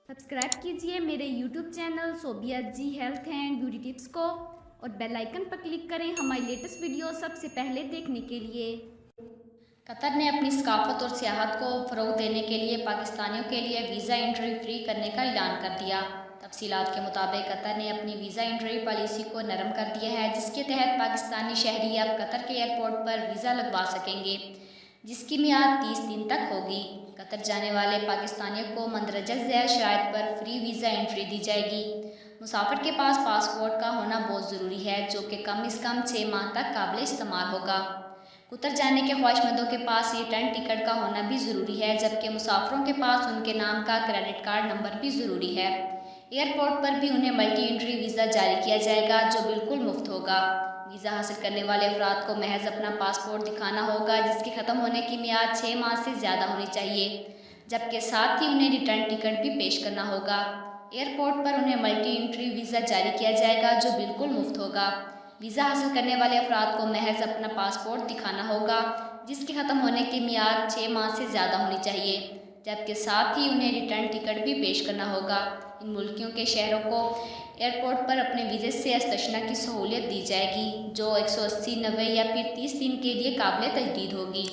Subscribe कीजिए मेरे YouTube channel Sobia ji health and beauty tips को और बेल आइकन पर क्लिक करें हमारी लेटेस्ट वीडियो सबसे पहले देखने के लिए। कतर ने अपनी सकाफत और सियाहत को फ़रोग़ देने के लिए पाकिस्तानियों के लिए वीज़ा एंट्री फ्री करने का ऐलान कर दिया। तफसीलात के मुताबिक कतर ने अपनी वीज़ा एंट्री पॉलिसी को नरम कर दिया है, जिसके तहत पाकिस्तानी शहरी अब कतर के एयरपोर्ट पर वीज़ा लगवा सकेंगे, जिसकी मियाद 30 दिन तक होगी। कतर जाने वाले पाकिस्तानियों को मंदरजा ज़ैल शराइत पर फ्री वीज़ा एंट्री दी जाएगी। मुसाफिर के पास पासपोर्ट का होना बहुत ज़रूरी है, जो कि कम से कम 6 माह तक काबिल इस्तेमाल होगा। कतर जाने के ख्वाहिशमंदों के पास रिटर्न टिकट का होना भी ज़रूरी है, जबकि मुसाफिरों के पास उनके नाम का क्रेडिट कार्ड नंबर भी ज़रूरी है। एयरपोर्ट पर भी उन्हें मल्टी एंट्री वीज़ा जारी किया जाएगा, जो बिल्कुल मुफ्त होगा। वीज़ा हासिल करने वाले अफराद को महज अपना पासपोर्ट दिखाना होगा, जिसके ख़त्म होने की मियाद 6 माह से ज़्यादा होनी चाहिए, जबकि साथ ही उन्हें रिटर्न टिकट भी पेश करना होगा। एयरपोर्ट पर उन्हें मल्टी एंट्री वीज़ा जारी किया जाएगा, जो बिल्कुल मुफ्त होगा। वीज़ा हासिल करने वाले अफराद को महज अपना पासपोर्ट दिखाना होगा, जिसके ख़त्म होने की मियाद 6 माह से ज़्यादा होनी चाहिए, जबकि साथ ही उन्हें रिटर्न टिकट भी पेश करना होगा। इन मुल्कों के शहरों को एयरपोर्ट पर अपने वीज़े से इस्तशना की सहूलियत दी जाएगी, जो 180, 90 या फिर 30 दिन के लिए काबिल तजदीद होगी।